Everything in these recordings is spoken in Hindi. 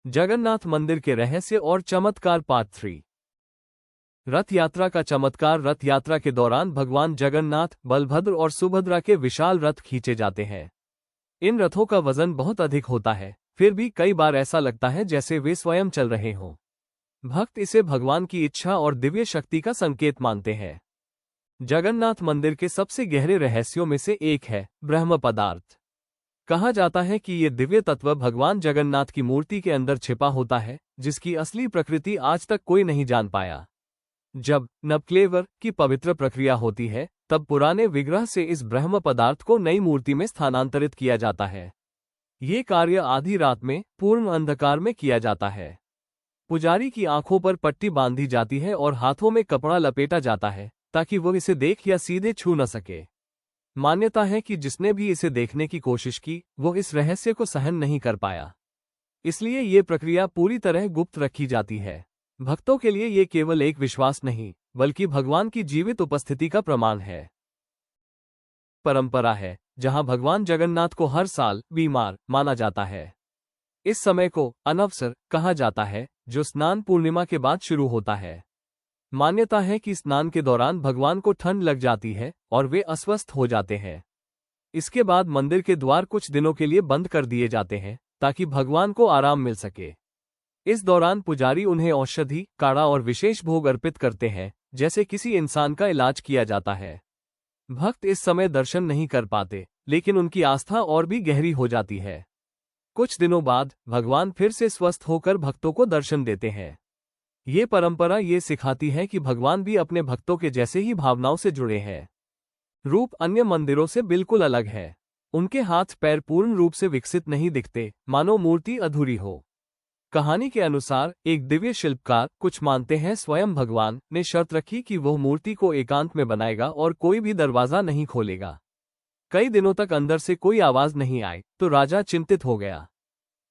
जगन्नाथ मंदिर के रहस्य और चमत्कार पार्ट 3। रथ यात्रा का चमत्कार। रथ यात्रा के दौरान भगवान जगन्नाथ, बलभद्र और सुभद्रा के विशाल रथ खींचे जाते हैं। इन रथों का वजन बहुत अधिक होता है, फिर भी कई बार ऐसा लगता है जैसे वे स्वयं चल रहे हों। भक्त इसे भगवान की इच्छा और दिव्य शक्ति का संकेत मानते हैं। जगन्नाथ मंदिर के सबसे गहरे रहस्यों में से एक है ब्रह्म पदार्थ। कहा जाता है कि ये दिव्य तत्व भगवान जगन्नाथ की मूर्ति के अंदर छिपा होता है, जिसकी असली प्रकृति आज तक कोई नहीं जान पाया। जब नवक्लेवर की पवित्र प्रक्रिया होती है, तब पुराने विग्रह से इस ब्रह्म पदार्थ को नई मूर्ति में स्थानांतरित किया जाता है। ये कार्य आधी रात में पूर्ण अंधकार में किया जाता है। पुजारी की आंखों पर पट्टी बांधी जाती है और हाथों में कपड़ा लपेटा जाता है, ताकि वो इसे देख या सीधे छू न सके। मान्यता है कि जिसने भी इसे देखने की कोशिश की, वो इस रहस्य को सहन नहीं कर पाया। इसलिए ये प्रक्रिया पूरी तरह गुप्त रखी जाती है। भक्तों के लिए ये केवल एक विश्वास नहीं, बल्कि भगवान की जीवित उपस्थिति का प्रमाण है। परंपरा है जहां भगवान जगन्नाथ को हर साल बीमार माना जाता है। इस समय को अनवसर कहा जाता है, जो स्नान पूर्णिमा के बाद शुरू होता है। मान्यता है कि स्नान के दौरान भगवान को ठंड लग जाती है और वे अस्वस्थ हो जाते हैं। इसके बाद मंदिर के द्वार कुछ दिनों के लिए बंद कर दिए जाते हैं, ताकि भगवान को आराम मिल सके। इस दौरान पुजारी उन्हें औषधि, काढ़ा और विशेष भोग अर्पित करते हैं, जैसे किसी इंसान का इलाज किया जाता है। भक्त इस समय दर्शन नहीं कर पाते, लेकिन उनकी आस्था और भी गहरी हो जाती है। कुछ दिनों बाद भगवान फिर से स्वस्थ होकर भक्तों को दर्शन देते हैं। ये परंपरा ये सिखाती है कि भगवान भी अपने भक्तों के जैसे ही भावनाओं से जुड़े हैं। रूप अन्य मंदिरों से बिल्कुल अलग है। उनके हाथ पैर पूर्ण रूप से विकसित नहीं दिखते, मानो मूर्ति अधूरी हो। कहानी के अनुसार एक दिव्य शिल्पकार, कुछ मानते हैं स्वयं भगवान, ने शर्त रखी कि वह मूर्ति को एकांत में बनाएगा और कोई भी दरवाजा नहीं खोलेगा। कई दिनों तक अंदर से कोई आवाज नहीं आई, तो राजा चिंतित हो गया।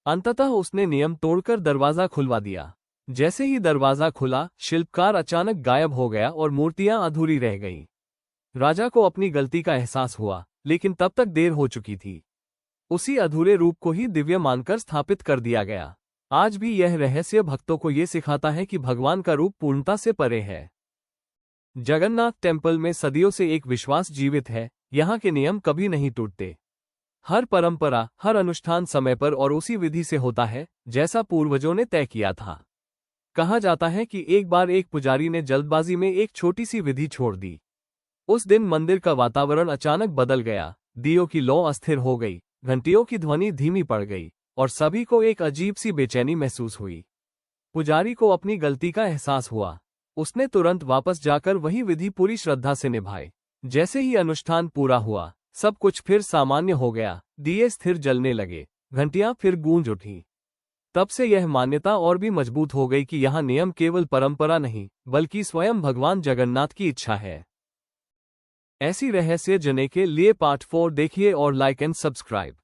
अंततः उसने नियम तोड़कर दरवाजा खुलवा दिया। जैसे ही दरवाजा खुला, शिल्पकार अचानक गायब हो गया और मूर्तियां अधूरी रह गईं। राजा को अपनी गलती का एहसास हुआ, लेकिन तब तक देर हो चुकी थी। उसी अधूरे रूप को ही दिव्य मानकर स्थापित कर दिया गया। आज भी यह रहस्य भक्तों को ये सिखाता है कि भगवान का रूप पूर्णता से परे है। जगन्नाथ टेम्पल में सदियों से एक विश्वास जीवित है, यहाँ के नियम कभी नहीं टूटते। हर परंपरा, हर अनुष्ठान समय पर और उसी विधि से होता है, जैसा पूर्वजों ने तय किया था। कहा जाता है कि एक बार एक पुजारी ने जल्दबाजी में एक छोटी सी विधि छोड़ दी। उस दिन मंदिर का वातावरण अचानक बदल गया। दियों की लौ अस्थिर हो गई, घंटियों की ध्वनि धीमी पड़ गई और सभी को एक अजीब सी बेचैनी महसूस हुई। पुजारी को अपनी गलती का एहसास हुआ। उसने तुरंत वापस जाकर वही विधि पूरी श्रद्धा से निभाई। जैसे ही अनुष्ठान पूरा हुआ, सब कुछ फिर सामान्य हो गया। दिए स्थिर जलने लगे, घंटियां फिर गूंज उठी। तब से यह मान्यता और भी मजबूत हो गई कि यह नियम केवल परंपरा नहीं, बल्कि स्वयं भगवान जगन्नाथ की इच्छा है। ऐसी रहस्य जानने के लिए पार्ट 4 देखिए और लाइक एंड सब्सक्राइब।